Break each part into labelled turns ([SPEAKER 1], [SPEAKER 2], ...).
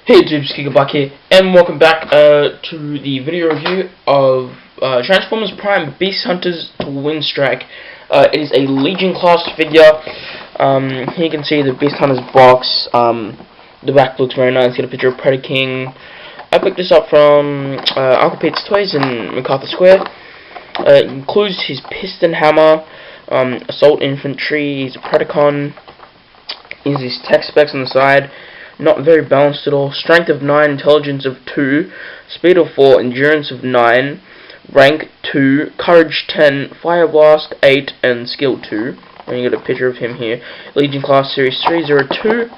[SPEAKER 1] Hey YouTube, back here, and welcome back to the video review of Transformers Prime Beast Hunters Twinstrike. It is a Legion class figure. Here you can see the Beast Hunters box. The back looks very nice. Got a picture of Predaking. I picked this up from Uncle Pete's Toys in MacArthur Square. It includes his piston hammer, assault infantry. He's a Predacon. Here's his tech specs on the side. Not very balanced at all. Strength of 9, intelligence of 2, speed of 4, endurance of 9, rank 2, courage 10, fire blast 8, and skill 2. And you get a picture of him here. Legion class series 302.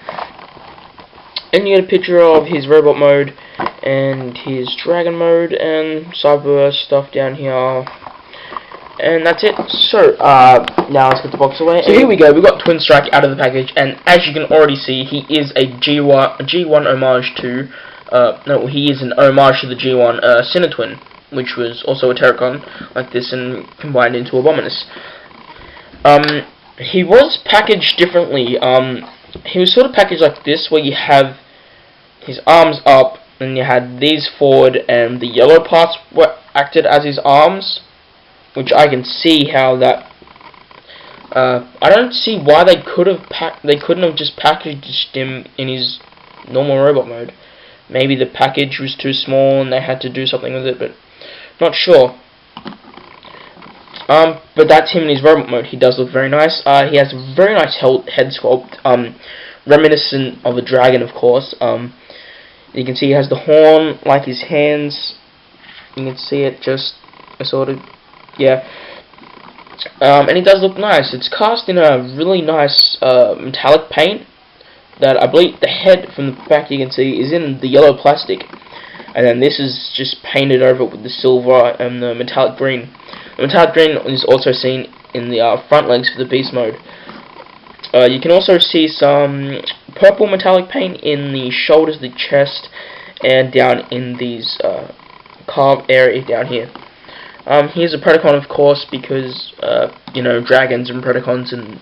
[SPEAKER 1] And you get a picture of his robot mode and his dragon mode and Cyberverse stuff down here. And that's it. So, now let's get the box away. So here we go. We've got Twinstrike out of the package, and as you can already see, he is a G1 homage to, no, he is an homage to the G1 Cinetwin, which was also a Terrocan like this and combined into Abominus. He was packaged differently. He was sort of packaged like this, where you have his arms up, and you had these forward, and the yellow parts were acted as his arms. Which I can see how that. I don't see why they couldn't have just packaged him in his normal robot mode. Maybe the package was too small and they had to do something with it, but not sure. But that's him in his robot mode. He does look very nice. He has a very nice head sculpt, reminiscent of a dragon, of course. You can see he has the horn like his hands. You can see it just sort of. Yeah, and it does look nice. It's cast in a really nice metallic paint that I believe the head from the back you can see is in the yellow plastic, and then this is just painted over with the silver and the metallic green. The metallic green is also seen in the front legs for the beast mode. You can also see some purple metallic paint in the shoulders, the chest, and down in these carved area down here. Here's a Predacon, of course, because, you know, dragons and Predacons and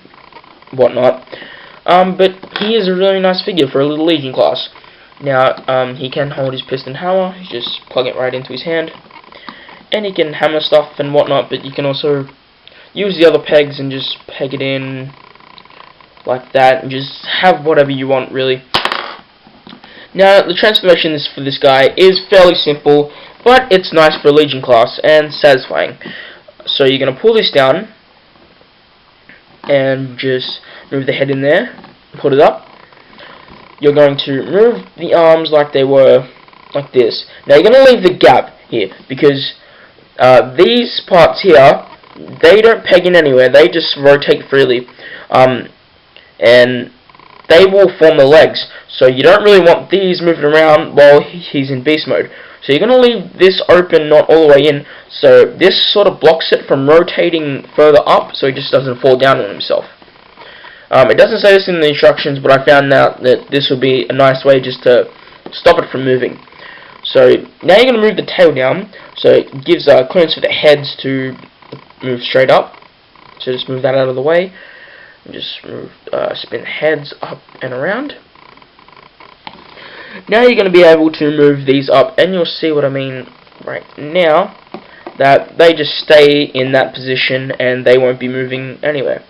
[SPEAKER 1] whatnot. But he is a really nice figure for a little Legion class. Now, he can hold his piston hammer. You just plug it right into his hand. And he can hammer stuff and whatnot, but you can also use the other pegs and just peg it in like that, and just have whatever you want, really. Now, the transformation for this guy is fairly simple, but it's nice for a Legion class and satisfying. So you're going to pull this down and just move the head in there, put it up. You're going to move the arms like they were, like this. Now you're going to leave the gap here, because these parts here, they don't peg in anywhere, they just rotate freely. And they will form the legs, so you don't really want these moving around while he's in beast mode. So you're going to leave this open, not all the way in, so this sort of blocks it from rotating further up, so he just doesn't fall down on himself. It doesn't say this in the instructions, but I found out that this would be a nice way just to stop it from moving. So now you're going to move the tail down, so it gives clearance for the heads to move straight up. So just move that out of the way. Just move, spin the heads up and around. Now you're going to be able to move these up, and you'll see what I mean right now, that they just stay in that position and they won't be moving anywhere.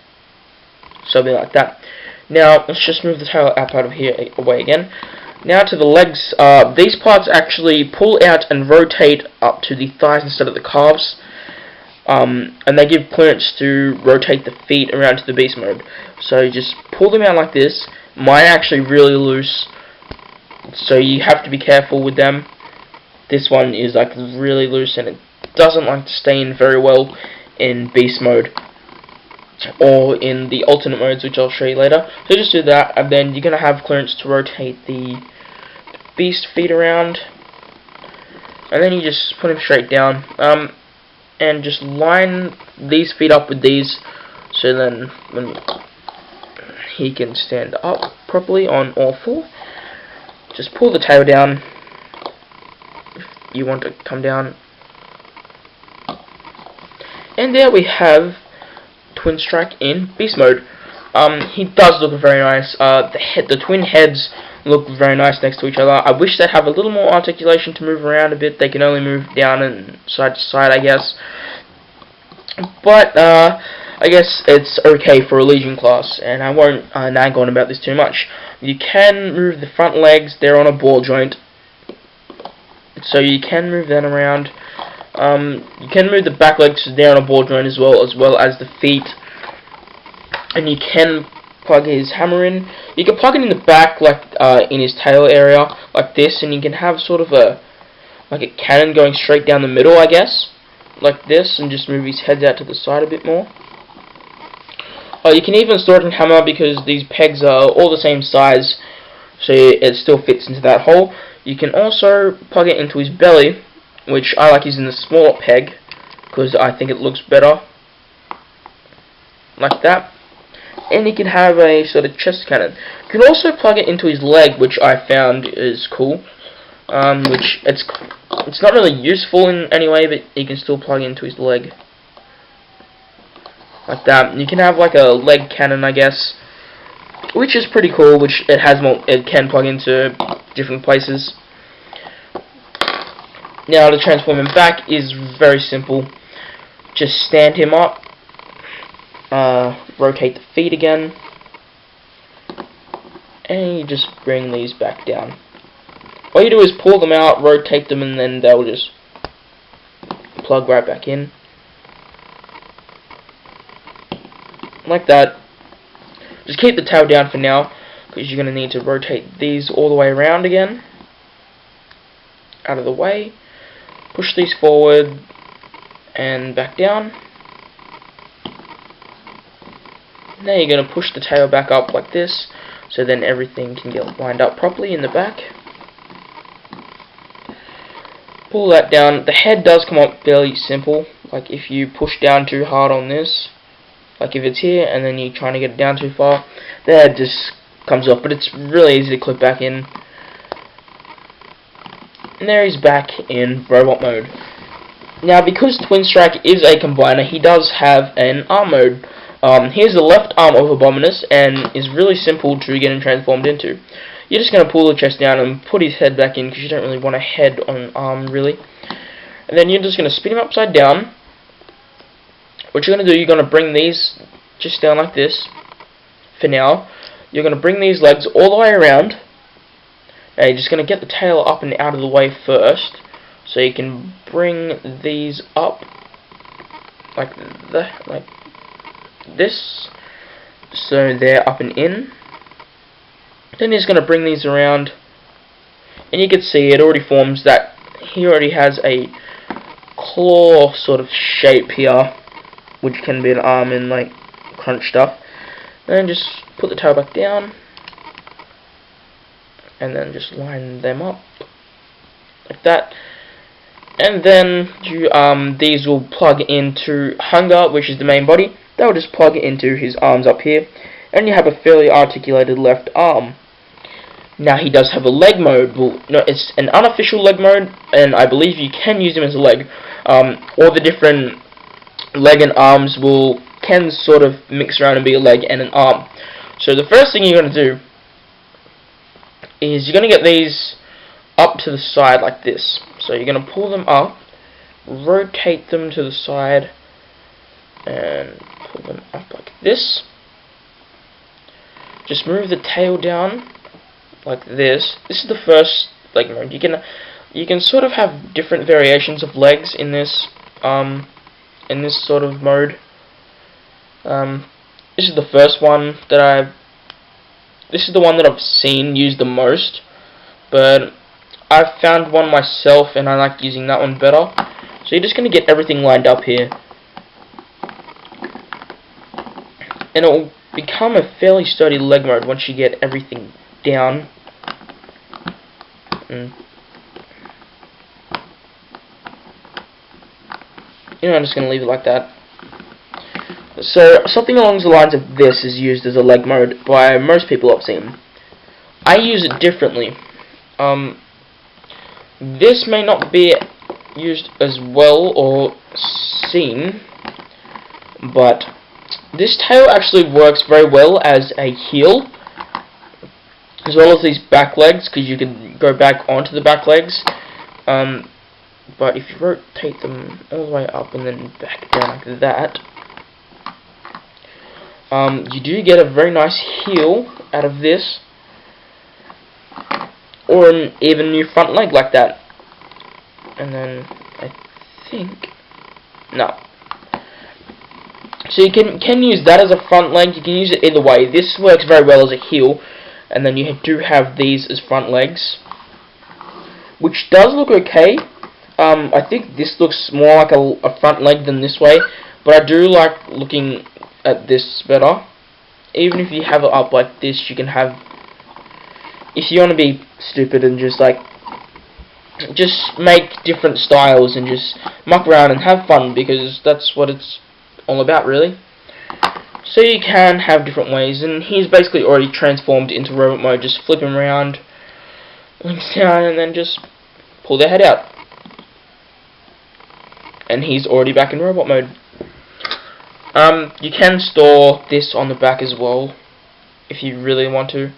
[SPEAKER 1] Something like that. Now let's just move the tail up out of here away again. Now to the legs, these parts actually pull out and rotate up to the thighs instead of the calves. And they give clearance to rotate the feet around to the beast mode. So you just pull them out like this. Mine are actually really loose, so you have to be careful with them. This one is like really loose, and it doesn't like to stay in very well in beast mode or in the alternate modes, which I'll show you later. So just do that, and then you're gonna have clearance to rotate the beast feet around, and then you just put him straight down. And just line these feet up with these, so then when he can stand up properly on all four. Just pull the tail down if you want to come down. And there we have Twinstrike in beast mode. He does look very nice. The twin heads look very nice next to each other. I wish they'd have a little more articulation to move around a bit. They can only move down and side to side, I guess. But I guess it's okay for a Legion class, and I won't nag on about this too much. You can move the front legs. They're on a ball joint, so you can move them around. You can move the back legs. They're on a ball joint as well as the feet. And you can plug his hammer in. You can plug it in the back, like in his tail area, like this, and you can have sort of a cannon going straight down the middle, I guess, like this, and just move his head out to the side a bit more. You can even store it in hammer because these pegs are all the same size, so it still fits into that hole. You can also plug it into his belly, which I like using the smaller peg because I think it looks better, like that. And you can have a sort of chest cannon. You can also plug it into his leg, which I found is cool. Which it's not really useful in any way, but you can still plug it into his leg, like that. You can have like a leg cannon, I guess, which is pretty cool. Which it can plug into different places. Now to transform him back is very simple. Just stand him up. Rotate the feet again, and you just bring these back down. All you do is pull them out, rotate them, and then they'll just plug right back in, like that. Just keep the tail down for now, because you're going to need to rotate these all the way around again, out of the way. Push these forward and back down. Now you're going to push the tail back up like this, so then everything can get lined up properly in the back. Pull that down. The head does come up fairly simple. Like if you push down too hard on this, like if it's here and then you're trying to get it down too far, the head just comes off, but it's really easy to clip back in. And there he's back in robot mode. Now because Twinstrike is a combiner, he does have an arm mode. Here's the left arm of Abominus, and is really simple to get him transformed into. You're just going to pull the chest down and put his head back in, because you don't really want a head on an arm, really. And then you're just going to spin him upside down. What you're going to do, you're going to bring these just down like this, for now. You're going to bring these legs all the way around. Now you're just going to get the tail up and out of the way first, so you can bring these up like this, so they're up and in. Then he's going to bring these around, and you can see it already forms that he already has a claw sort of shape here, which can be an arm and like crunch stuff. Then just put the tail back down, and then just line them up like that. And then these will plug into Hunger, which is the main body. That will just plug into his arms up here, and you have a fairly articulated left arm. Now he does have a leg mode. Well, no, it's an unofficial leg mode, and I believe you can use him as a leg. All the different leg and arms can sort of mix around and be a leg and an arm. So the first thing you're going to do is you're going to get these up to the side like this. So you're going to pull them up, rotate them to the side, and pull them up like this. Just move the tail down like this. This is the first leg mode. You can sort of have different variations of legs in this sort of mode. This is the first one that this is the one that I've seen used the most, but I've found one myself and I like using that one better. So you're just going to get everything lined up here, and it will become a fairly sturdy leg mode once you get everything down. I'm just going to leave it like that. So something along the lines of this is used as a leg mode by most people I've seen. I use it differently. This may not be used as well or seen, but this tail actually works very well as a heel. as well as these back legs, because you can go back onto the back legs. But if you rotate them all the way up and then back down like that, you do get a very nice heel out of this, or an even new front leg like that. And then I think no. So you can use that as a front leg. You can use it either way. This works very well as a heel, and then you do have these as front legs, which does look okay. I think this looks more like a front leg than this way, but I do like looking at this better. Even if you have it up like this, you can have, if you want to be stupid and just make different styles and just muck around and have fun, because that's what it's all about, really. So you can have different ways, and he's basically already transformed into robot mode. Just flip him around, links down, and then just pull their head out, and he's already back in robot mode. You can store this on the back as well, if you really want to,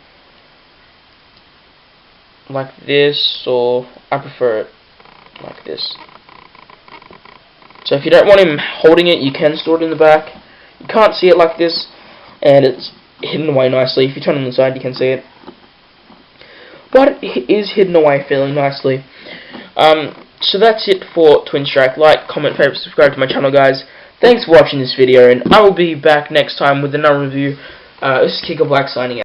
[SPEAKER 1] like this, or I prefer it like this. So if you don't want him holding it, you can store it in the back. You can't see it like this, and it's hidden away nicely. If you turn it on the side, you can see it, but it is hidden away fairly nicely. So that's it for Twinstrike. Like, comment, favorite, subscribe to my channel, guys. Thanks for watching this video, and I will be back next time with another review. This is Kicker Black signing out.